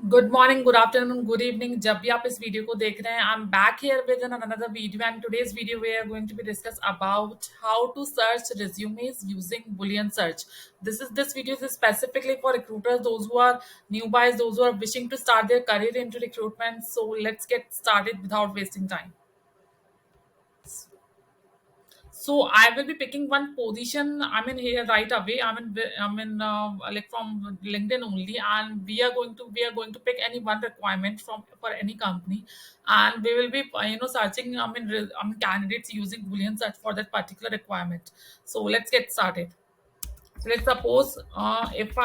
Good morning, good afternoon, good evening जब भी आप इस वीडियो को देख रहे हैं। I am back here with an another video and today's video we are going to be discuss about how to search resumes using Boolean search. This video is specifically for recruiters, those who are new buyers, those who are wishing to start their career into recruitment. So let's get started without wasting time. So I will be picking one position. I'm in here right away. I'm in like from LinkedIn only, and we are going to pick any one requirement from for any company, and we will be searching. Candidates using Boolean search for that particular requirement. So let's get started. So let's suppose if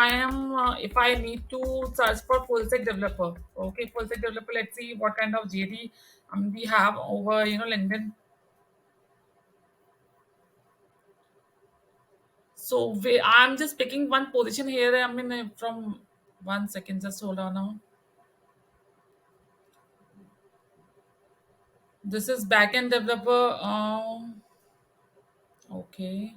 I need to search for full stack developer. Okay, full stack developer. Let's see what kind of JD we have over LinkedIn. I'm just picking one position here. From 1 second, just hold on now. This is backend developer. Okay.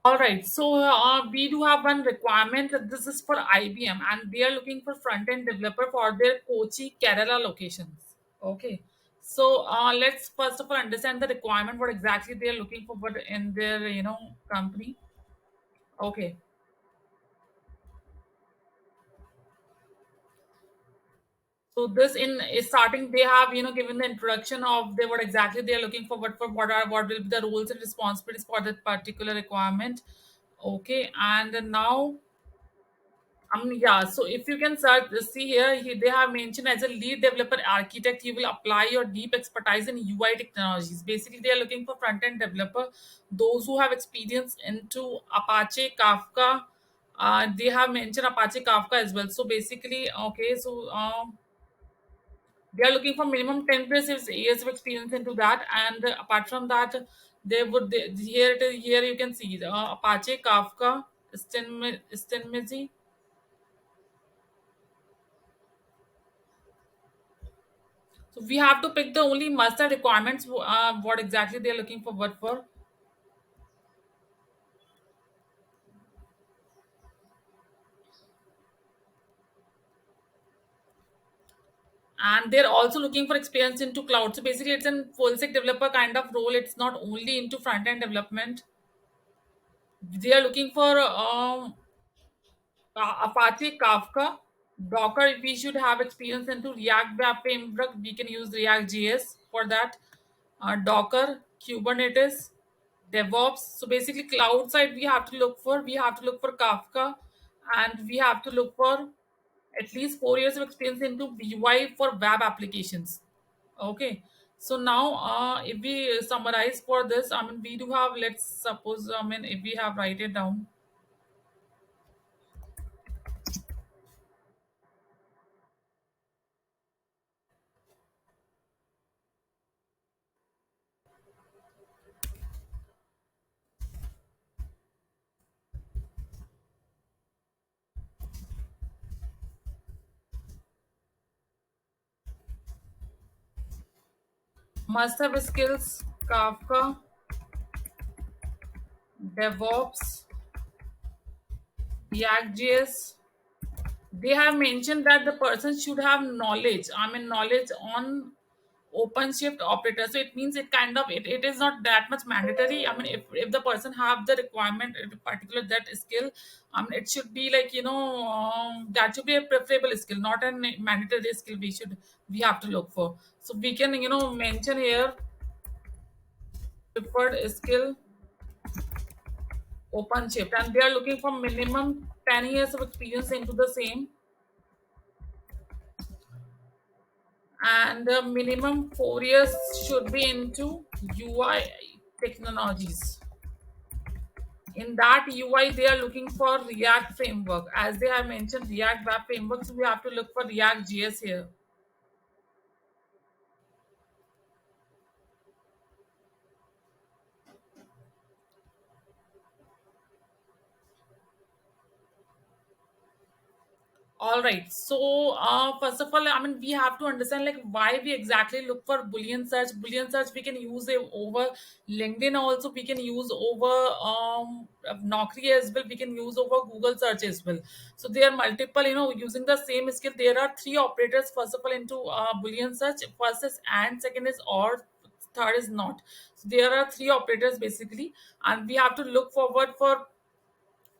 All right. We do have one requirement. This is for IBM, and they are looking for front end developer for their Kochi, Kerala locations. Okay. Let's first of all understand the requirement. What exactly they are looking for, but in their company. Okay. So this in is starting, they have given the introduction of they what exactly they are looking for, what will be the roles and responsibilities for that particular requirement. Okay, and then now yeah. So if you can search, see here, they have mentioned as a lead developer architect, you will apply your deep expertise in UI technologies. Basically, they are looking for front end developer, those who have experience into Apache Kafka. They have mentioned Apache Kafka as well. So basically, okay, they are looking for minimum 10 plus years of experience into that, and apart from that here it is, here you can see the Apache Kafka Stenmizi. So we have to pick the only master requirements, what exactly they are looking for, what for. And they're also looking for experience into cloud. So basically it's a full stack developer kind of role. It's not only into front end development. They are looking for Apache Kafka, Docker. We should have experience into React Web Framework. We can use React JS for that. Docker, Kubernetes, DevOps. So basically, cloud side we have to look for Kafka, and we have to look for at least 4 years of experience into UI for web applications. Okay. So now, if we summarize for this, we do have. Let's suppose, if we have write it down, must have skills, Kafka, DevOps, React.js. They have mentioned that the person should have knowledge. Knowledge on OpenShift operator. So it means it is not that much mandatory. If the person have the requirement, particular that skill, it should be like that should be a preferable skill, not a mandatory skill. We have to look for. So we can mention here preferred skill open shift, and they are looking for minimum 10 years of experience into the same, and the minimum 4 years should be into UI technologies. In that UI, they are looking for React framework. As they have mentioned React web framework, so we have to look for React JS here. All right. So, first of all, I mean, we have to understand like why we exactly look for Boolean search. Boolean search we can use it over LinkedIn also. We can use over Naukri as well. We can use over Google search as well. So there are multiple, using the same skill. There are three operators. First of all, into Boolean search. First is and, second is or, third is not. So there are three operators basically, and we have to look forward for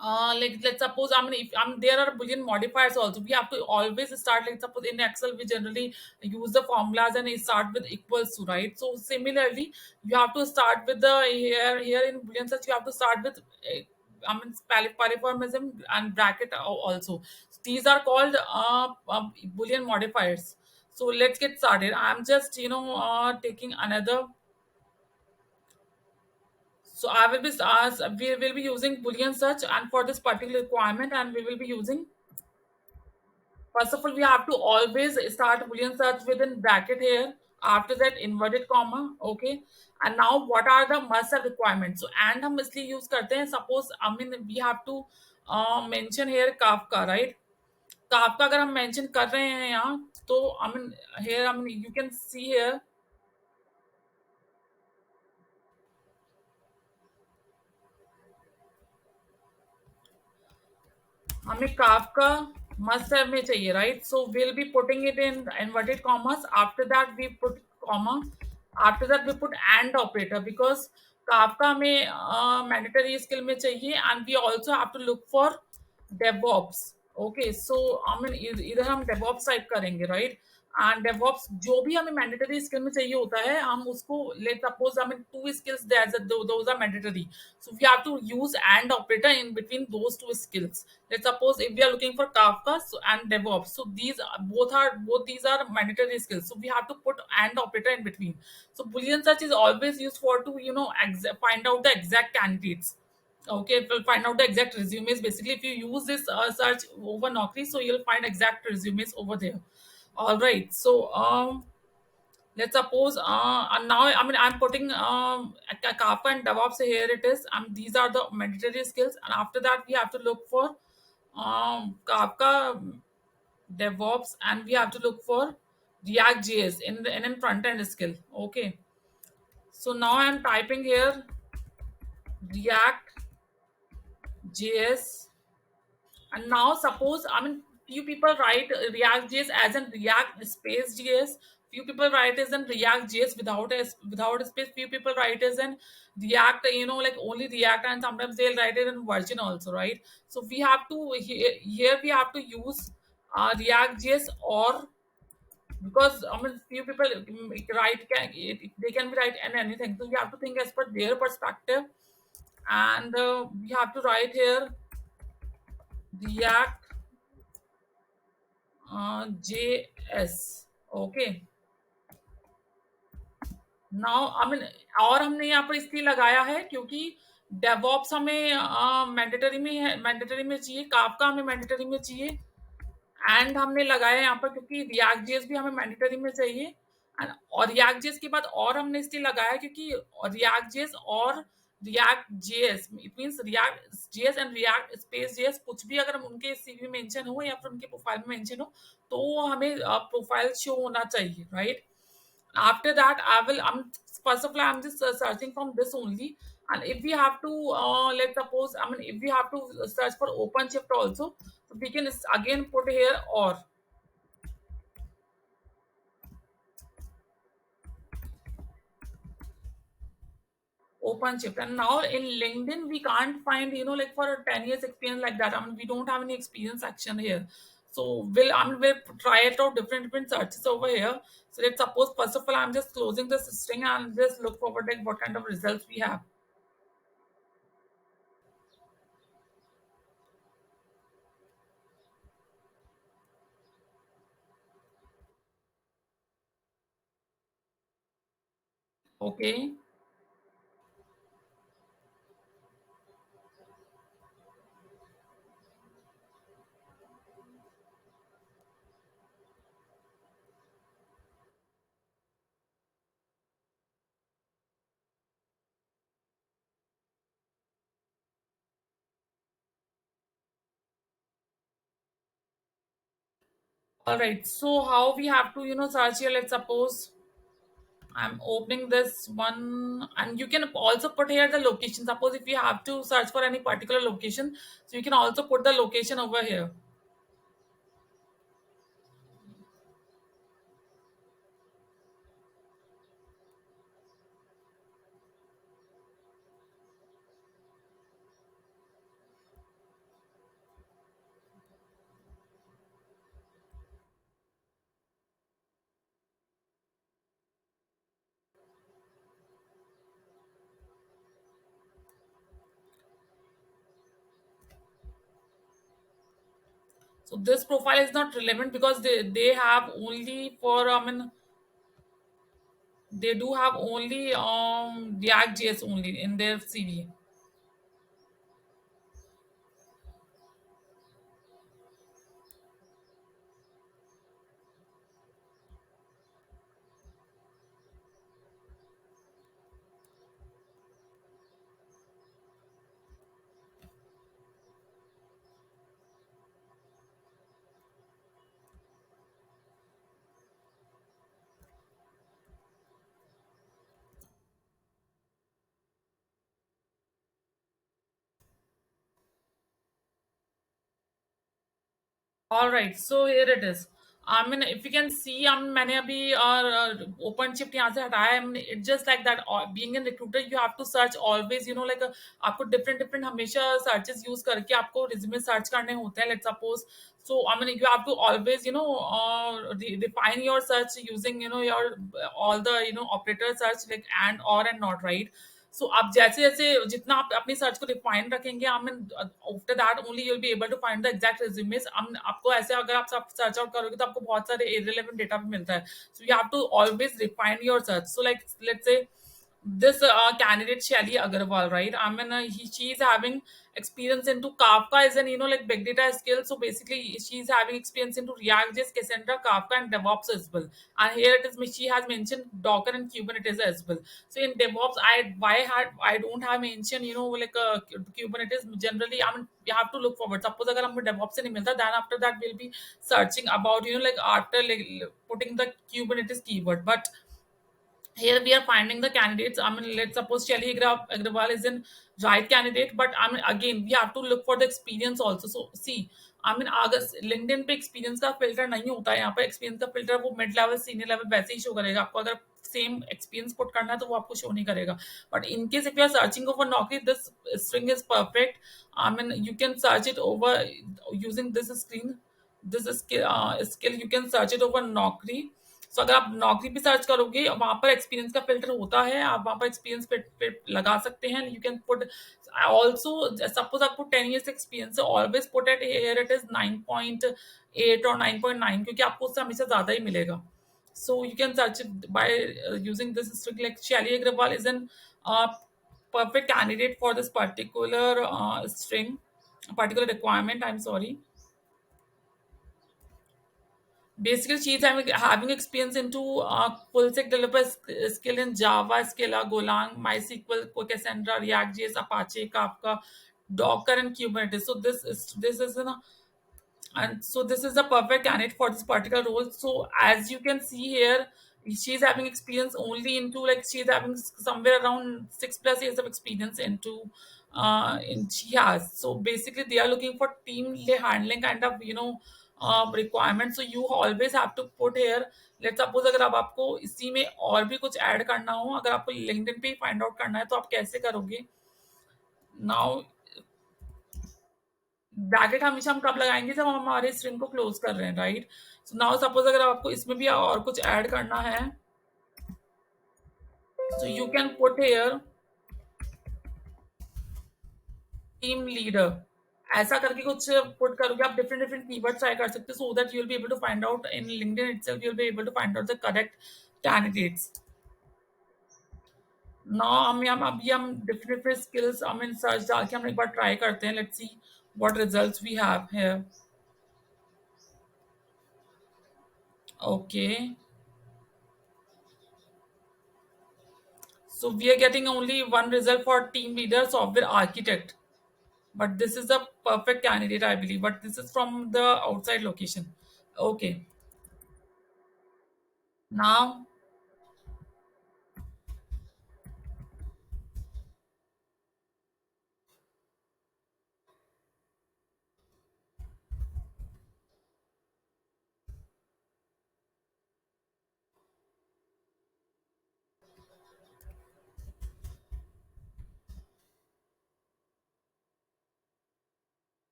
like let's suppose I mean if there are boolean modifiers also, we have to always start, like suppose in Excel we generally use the formulas and it start with equals to, right? So similarly you have to start with the here in boolean search you have to start with polyformism and bracket also. These are called boolean modifiers. So let's get started. I'm just taking another. So I will be we will be using Boolean search and for this particular requirement, and we will be using, first of all we have to always start Boolean search within bracket here. After that inverted comma, okay. And now what are the must have requirements? So and हम इसलिए use करते हैं. Suppose I mean we have to mention here Kafka, right? Kafka अगर हम mention कर रहे हैं यहाँ, तो I mean here I mean you can see here हमें Kafka must have में चाहिए, right? So we'll be putting it in inverted commas. After that we put comma. After that we put and operator because Kafka में mandatory skill में चाहिए, and we also have to look for DevOps. Okay, so I mean इधर हम DevOps type करेंगे, right? And DevOps जो भी हमें mandatory skill में चाहिए होता है, हम उसको लेट सपोज हमें two skills those are mandatory. So we have to use and operator in between those two skills. Let's suppose if we are looking for Kafka and DevOps, so both these are mandatory skills. So we have to put and operator in between. So Boolean search is always used for to find out the exact candidates. Okay, we'll find out the exact resumes. Basically, if you use this search over Naukri, so you'll find exact resumes over there. All right. So let's suppose and now I mean I'm putting Kafka and DevOps here. It is. These are the mandatory skills, and after that we have to look for Kafka, DevOps, and we have to look for React JS in front end skill. Okay. So now I'm typing here React JS. And now suppose I mean few people write React JS as in React space JS. Few people write as in React JS without a space. Few people write as in React, like only React, and sometimes they'll write it in version also, right? So we have to here we have to use React JS, or because I mean few people they can be write and anything. So we have to think as per their perspective, and we have to write here React JS. Okay. Now I mean और हमने यहाँ पर इसलिए लगाया है क्योंकि DevOps हमें mandatory में चाहिए, काफका हमें मैंडेटरी में चाहिए, एंड हमने लगाया यहाँ पर क्योंकि रिएक्ट जेएस भी हमें मैंडेटरी में चाहिए. और रिएक्ट जेएस के बाद और हमने इसलिए लगाया क्योंकि रिएक्ट जेएस और react JS it means react JS and react space JS कुछ भी अगर उनके सीवी में मेंशन हो या फिर उनके प्रोफाइल में मेंशन हो तो वो हमें प्रोफाइल शो होना चाहिए, right? After that I will first of all I'm just searching from this only. And if we have to let's suppose I mean if we have to search for open shift also, so we can again put here or open shift. And now in LinkedIn we can't find like for a 10 years experience like that. I mean we don't have any experience section here. So we'll try it out different searches over here. So let's suppose first of all I'm just closing this string and just look forward like what kind of results we have. Okay. All right. So how we have to, search here? Let's suppose I'm opening this one, and you can also put here the location. Suppose if you have to search for any particular location, so you can also put the location over here. So this profile is not relevant because they have only for they do have only React JS only in their CV. All right, so here it is. If you can see, मैंने अभी open shift यहाँ से हटाया है. It's just like that. Being a recruiter, you have to search always. Like आपको different हमेशा searches use करके आपको resume search करने होते हैं. Let's suppose. So you have to always define your search using your all the operator search like and or and not, right. सो आप जैसे जैसे जितना आप अपनी सर्च को रिफाइन रखेंगे I mean after that only you will be able to find the exact resumes. आपको ऐसे अगर आप सब सर्च आउट करोगे तो आपको बहुत सारे इररिलेवेंट डेटा भी मिलता है. So you have to always refine your search. So like let's say this candidate Shelly Agarwal, right? She's having experience into Kafka as an like big data skill. So basically, she's having experience into React.js, Cassandra, Kafka, and DevOps as well. And here it is. She has mentioned Docker and Kubernetes as well. So in DevOps, I don't have mentioned like Kubernetes. Generally, you have to look forward. Suppose अगर हमको DevOps से नहीं मिलता, then after that we'll be searching about like after like putting the Kubernetes keyword, but here we are finding the candidates. Let's suppose Shelly Agrawal is in right candidate, but again we have to look for the experience also. So see, अगर LinkedIn पे experience का filter नहीं होता है, यहाँ पे experience का filter वो mid level senior level वैसे ही show करेगा आपको. अगर same experience put करना है तो वो आपको show नहीं करेगा. But in case if you are searching over Naukri, this string is perfect. You can search it over using this screen. This is skill you can search it over Naukri. सो अगर आप नौकरी भी search करोगे वहां पर experience का filter होता है. आप वहां पर एक्सपीरियंस पे लगा सकते हैं. You can put also suppose आपको 10 years एक्सपीरियंस है, always put at here it is 9.8 और 9.9 क्योंकि आपको उससे हमेशा ज्यादा ही मिलेगा. So you can search by using this string. Like Shaily Agarwal is an perfect candidate for this particular string, particular requirement. I'm sorry. Basically, she's having experience into full stack developer skill in Java, Scala, Golang, MySQL, Cassandra, React.js, Apache, Kafka, Docker, and Kubernetes. So this is and so this is the perfect candidate for this particular role. So as you can see here, she's having experience only into like she's having somewhere around 6+ years of experience into in she has. So basically they are looking for team handling kind of requirement. So you always have to put here. Let's suppose अगर अब आपको इसी में और भी कुछ add करना हो, अगर आपको लिंक्डइन पे ही फाइंड आउट करना है तो आप कैसे करोगे. नाउ ब्रैकेट हमेशा हम कब लगाएंगे जब हम हमारे स्ट्रिंग को क्लोज कर रहे हैं, राइट. सो नाउ सपोज अगर आपको इसमें भी और कुछ ऐड करना है, so you can put here team leader. ऐसा करके कुछ पुट करोगे आप, डिफरेंट डिफरेंट कीवर्ड ट्राई कर सकते हो so that you will be able to find out in LinkedIn itself. You will be able to find out the correct candidates. ना हम अभी हम डिफरेंट डिफरेंट स्किल्स हम इन सर्च डाल के हम एक बार ट्राई करते हैं, let's see what results we have here. Okay, so we are getting only one result for team leader software architect, but this is a perfect candidate I believe, but this is from the outside location. Okay, now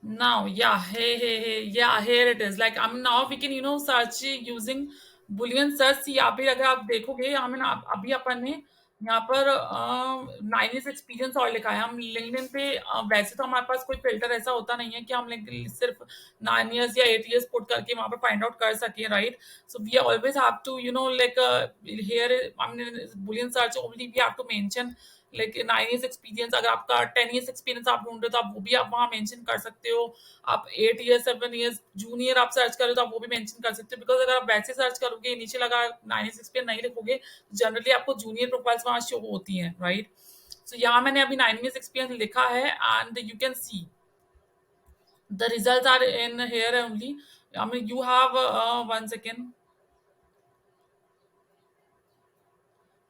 now, yeah, hey, yeah, here it is. Like, now we can, search using Boolean search. यहाँ पे अगर आप देखोगे, यहाँ में ना अभी अपन ने यहाँ पर 9 years एक्सपीरियंस और लिखा है. हम लिंक्डइन पे वैसे तो हमारे पास कोई फिल्टर ऐसा होता नहीं है कि हम सिर्फ 9 years या 8 years पुट करके वहां पर फाइंड आउट कर सके, right? So we always have to like here हमने Boolean search only we have to mention like 9 years experience. अगर आपका 10 years एक्सपीरियंस आप ढूंढ रहे हो तो आप वो भी आप वहाँ मेंशन कर सकते हो. आप 8 years 7 years जूनियर आप सर्च करो तो आप वो भी मेंशन कर सकते हो, बिकॉज अगर आप वैसे सर्च करोगे नीचे लगा 9 years एक्सपीरियंस नहीं लिखोगे, जनरली आपको जूनियर प्रोफाइल्स वहाँ शो होती हैं, राइट? सो यहाँ मैंने अभी 9 years एक्सपीरियंस लिखा है and you can see the results are in here only. I mean, you have 1 second.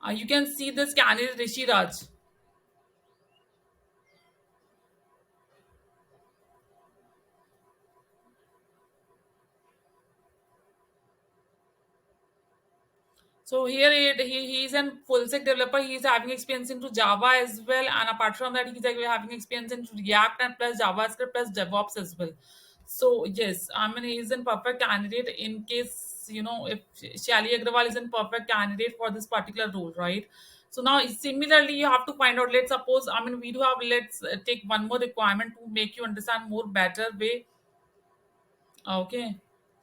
You can see this candidate Rishi Raj. So here he's a full stack developer. He's having experience into Java as well, and apart from that, he's having experience into React and plus JavaScript plus DevOps as well. So yes, I mean he's a perfect candidate in case if Shali Agrawal is a perfect candidate for this particular role, right? So now similarly, you have to find out. Let's suppose I mean we do have. Let's take one more requirement to make you understand more better way. Okay,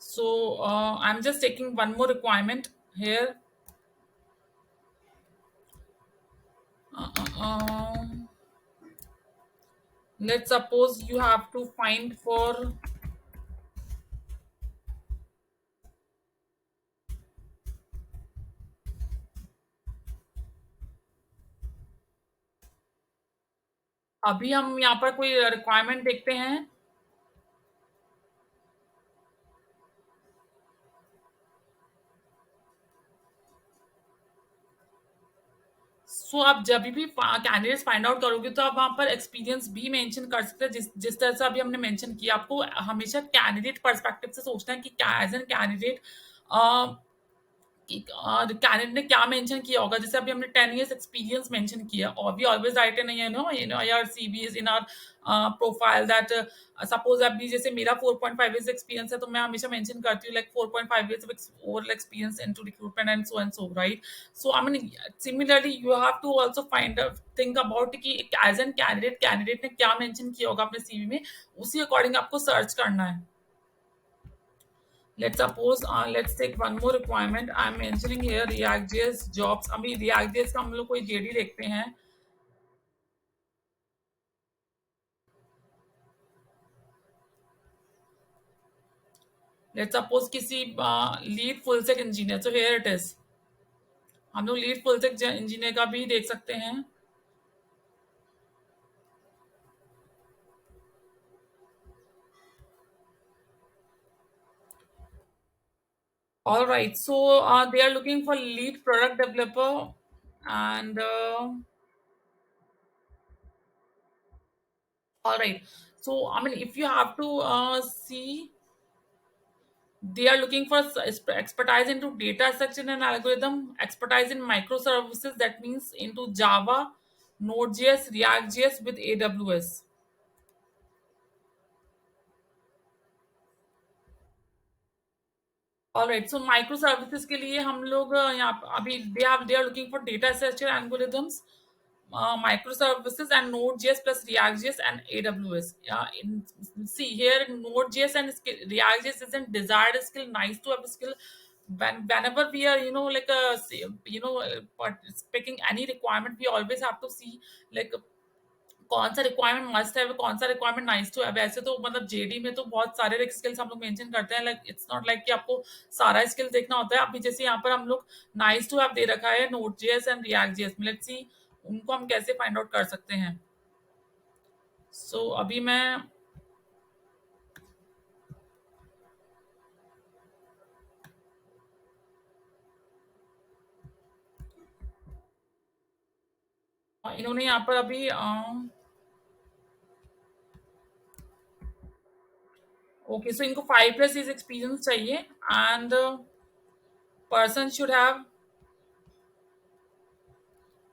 so I'm just taking one more requirement here. Um, let's suppose you have to find for अभी हम यहाँ पर कोई requirement देखते हैं. सो आप जब भी कैंडिडेट्स फाइंड आउट करोगे तो आप वहां पर एक्सपीरियंस भी मेंशन कर सकते हैं, जिस तरह से अभी हमने मेंशन किया. आपको हमेशा कैंडिडेट पर्सपेक्टिव से सोचना है कि एज एन कैंडिडेट कैंडिडेट ने क्या मेंशन किया होगा. जैसे अभी हमने 10 years एक्सपीरियंस मेंशन किया, और we always write in your CVs in our profile that suppose अभी जैसे मेरा 4.5 years एक्सपीरियंस है तो मैं हमेशा मेंशन करती हूँ like 4.5 years overall experience into recruitment and so right. So I mean similarly you have to also find think about कि एज एन कैंडिडेट ने क्या मेंशन किया होगा अपने सीवी में, उसी अकॉर्डिंग आपको सर्च करना है. Let's suppose let's take one more requirement. I'm mentioning here React.js jobs. अभी React.js का हम लोग कोई JD देखते हैं. Let's suppose किसी lead full stack engineer. So here it is. हम लोग लीड फुल स्टैक इंजीनियर का भी देख सकते हैं. All right. So they are looking for lead product developer, and all right. So I mean, if you have to see, they are looking for expertise into data structure and algorithm, expertise in microservices, that means into Java, Node.js, React.js with AWS. All right, so microservices के लिए हम लोग यहाँ अभी they are looking for data structure algorithms. microservices and Node.js plus React.js and AWS. See here, Node.js and React.js isn't desired skill, nice to have a skill. Whenever we are, like picking any requirement, we always have to see like कौन सा requirement must है कौन सा requirement nice to है वैसे तो मतलब JD में तो बहुत सारे स्किल्स हम लोग मेंशन करते हैं लाइक इट्स नॉट लाइक कि आपको सारा स्किल्स देखना होता है अभी जैसे यहाँ पर हम लोग नाइस टू हैव दे रखा है note JS and react JS let's see उनको हम कैसे फाइंड आउट कर सकते हैं अभी मैं इन्होंने यहाँ पर अभी ओके सो इनको 5+ इज एक्सपीरियंस चाहिए and person should have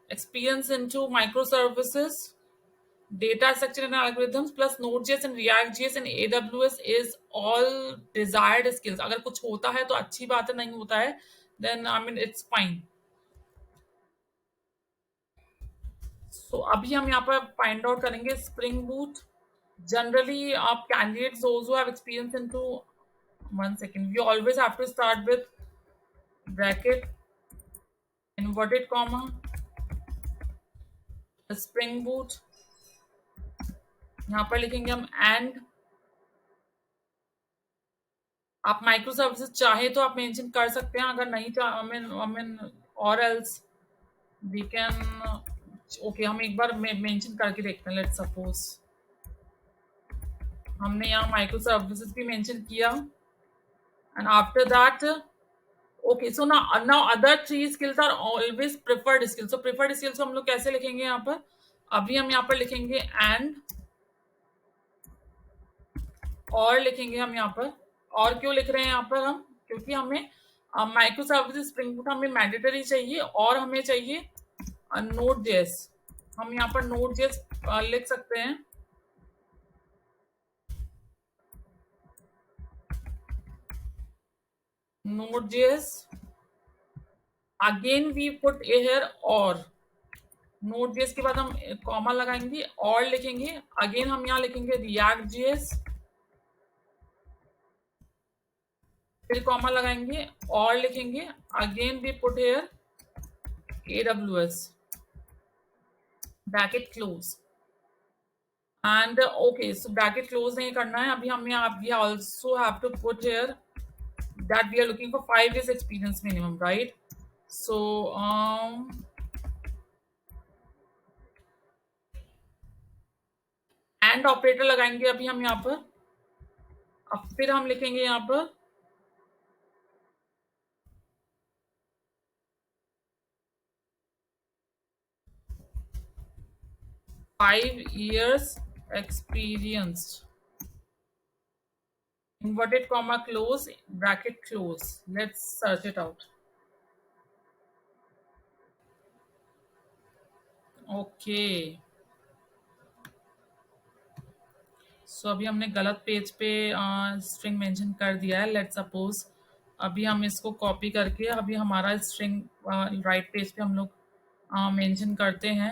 experience into microservices, data structure and algorithms plus Node.js and React.js and AWS is all desired skills. अगर कुछ होता है तो अच्छी बात है नहीं होता है then I mean it's fine. So अभी हम यहाँ पर find out करेंगे Spring Boot. Generally आप candidates those who have experience into 1 second. You always have to start with bracket inverted comma Spring Boot. यहाँ पर लिखेंगे हम and आप माइक्रो सर्विसेज चाहे तो आप मेंशन कर सकते हैं अगर नहीं चाह आई मीन और एल्स वी कैन ओके हम एक बार मेंशन करके देखते हैं लेट्स सपोज हमने यहाँ माइक्रो सर्विसेज भी मेंशन किया and after that okay so now other 3 skills are always preferred skills so preferred skills को हम लोग कैसे लिखेंगे यहाँ पर अभी हम यहाँ पर लिखेंगे एंड और लिखेंगे हम यहाँ पर और क्यों लिख रहे हैं यहाँ पर हम क्योंकि हमें माइक्रो सर्विसेज स्प्रिंग बूट हमें मैंडेटरी चाहिए और हमें चाहिए नोड जेएस हम यहाँ पर नोड जेएस लिख सकते हैं node JS again we put here और नोड जेएस के बाद हम कॉमा लगाएंगे और लिखेंगे अगेन हम यहाँ लिखेंगे रिएक्ट जेएस फिर कॉमा लगाएंगे और लिखेंगे again we put here AWS bracket close and okay so bracket close नहीं करना है अभी हमें we also have to put here that we are looking for 5 years experience minimum right so and operator लगाएंगे अभी हम यहाँ पर अब फिर हम लिखेंगे यहाँ पर 5 years experienced inverted comma close bracket close let's search it out okay सो अभी हमने गलत पेज पे स्ट्रिंग मेंशन कर दिया है लेट्स सपोज अभी हम इसको कॉपी करके अभी हमारा स्ट्रिंग राइट पेज पे हम लोग मेंशन करते हैं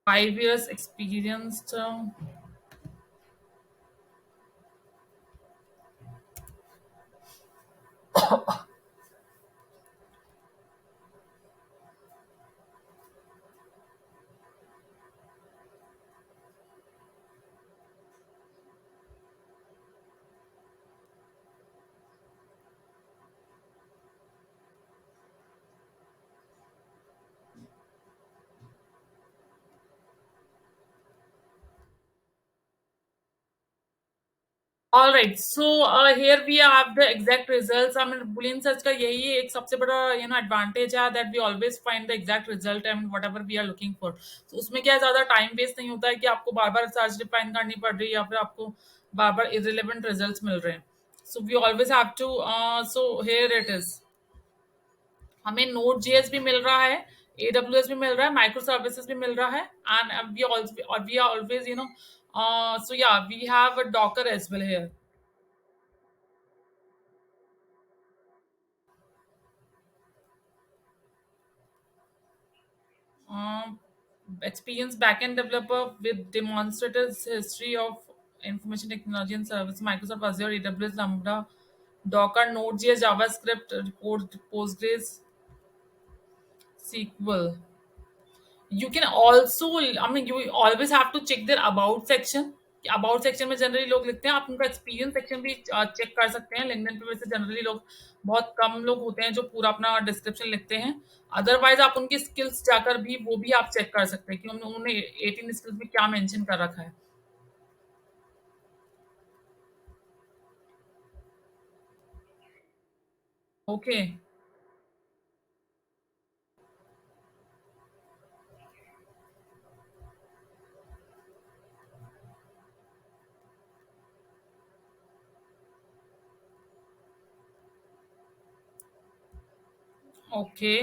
five years experienced All right, so here we have the exact results. I mean, Boolean search का यही एक सबसे बड़ा advantage है that we always find the exact result and whatever we are looking for. So उसमें क्या ज़्यादा time waste नहीं होता है कि आपको बार-बार search define करनी पड़ रही है या फिर आपको बार-बार irrelevant results मिल रहे हैं. So we always have to so here it is. हमें Node.js भी मिल रहा है AWS भी मिल रहा है, माइक्रो सर्विसेज भी मिल रहा है, and we are always so yeah, we have a Docker as well here. um, Experienced backend developer with demonstrated history of information technology and service, Microsoft Azure, AWS, Lambda, Docker, Node.js, JavaScript, Postgres, SQL. You can also, I mean, you always have to check their about section. About section में generally लोग लिखते हैं, आप उनका experience section भी check कर सकते हैं। लिंक्डइन पे वैसे जनरली लोग, बहुत कम लोग होते हैं जो पूरा अपना डिस्क्रिप्शन लिखते हैं। अदरवाइज आप उनकी स्किल्स जाकर भी वो भी आप चेक कर सकते हैं कि उन्होंने 18 स्किल्स में क्या मेंशन कर रखा है। ओके। ओके।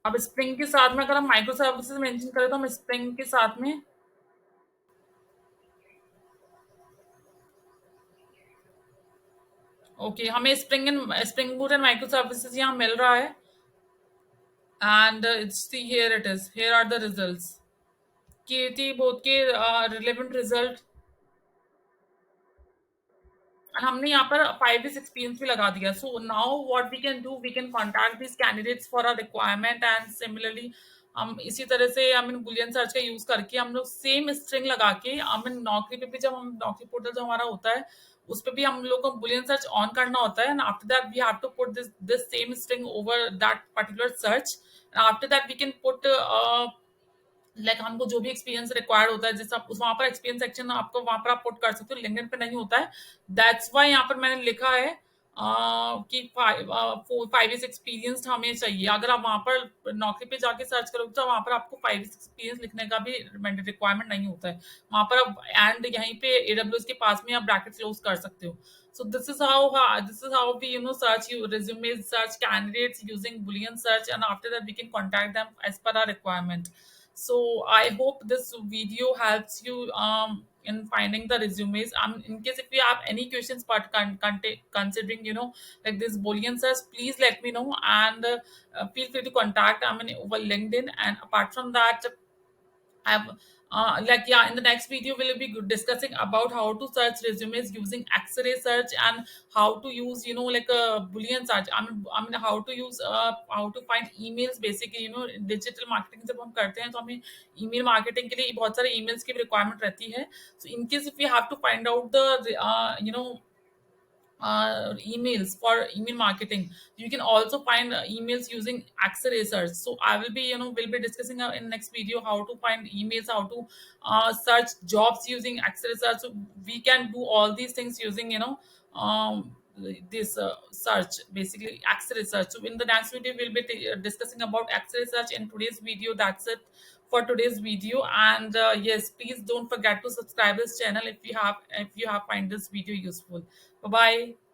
अब स्प्रिंग के साथ में अगर हम माइक्रो सर्विसेज मेंशन करें तो हम स्प्रिंग के साथ में, ओके, हमें spring boot and micro services यहाँ मिल रहा है। And see here it is, here are the results. केटी बोथ के रिलेवेंट रिजल्ट, हमने यहाँ पर 5 years एक्सपीरियंस भी लगा दिया। So now what we can do, we can contact this candidates for a requirement, and similarly हम इसी तरह से आई मीन बुलियन सर्च का यूज करके हम लोग सेम स्ट्रिंग लगा के, आई मीन नौकरी पे भी जब हम नौकरी पोर्टल जो हमारा होता है उस पे भी हम लोग को बुलियन सर्च ऑन करना होता है, and after that we have to put this same string over that particular search. After that we can put like हमको जो भी एक्सपीरियंस रिक्वायर्ड होता है, जैसे आप उस वहां पर एक्सपीरियंस सेक्शन आपको वहां पर आप पुट कर सकते हो, लिंक्डइन पे नहीं होता है। दैट्स वाई यहाँ पर मैंने लिखा है कि 5 years एक्सपीरियंस हमें चाहिए। अगर आप वहां पर नौकरी पे जाके सर्च करोगे तो वहां पर आपको 5 years एक्सपीरियंस लिखने का भी रिक्वायरमेंट नहीं होता है। वहां पर आप एंड यहीं पे एडब्ल्यूएस के पास में आप ब्रैकेट क्लोज कर सकते हो। So this is how we search you resumes, search candidates using Boolean search, and after that we can contact them as per our requirement. So I hope this video helps you in finding the resumes. In case if you have any questions, but considering like this Boolean search, please let me know, and feel free to contact over LinkedIn. And apart from that, I've like yeah, in the next video we'll be discussing about how to search resumes using X-ray search, and how to use like a Boolean search. I mean how to use how to find emails basically, digital marketing जब हम करते हैं तो हमें email marketing के लिए बहुत सारे emails की भी requirement रहती है। So in case if we have to find out the emails for email marketing, you can also find emails using X-ray search. So I will be will be discussing in next video how to find emails, how to search jobs using X-ray search. So we can do all these things using um, this search, basically X-ray search. So in the next video we'll be discussing about X-ray search. In today's video, that's it for today's video. And yes, please don't forget to subscribe this channel if you have find this video useful. Bye bye.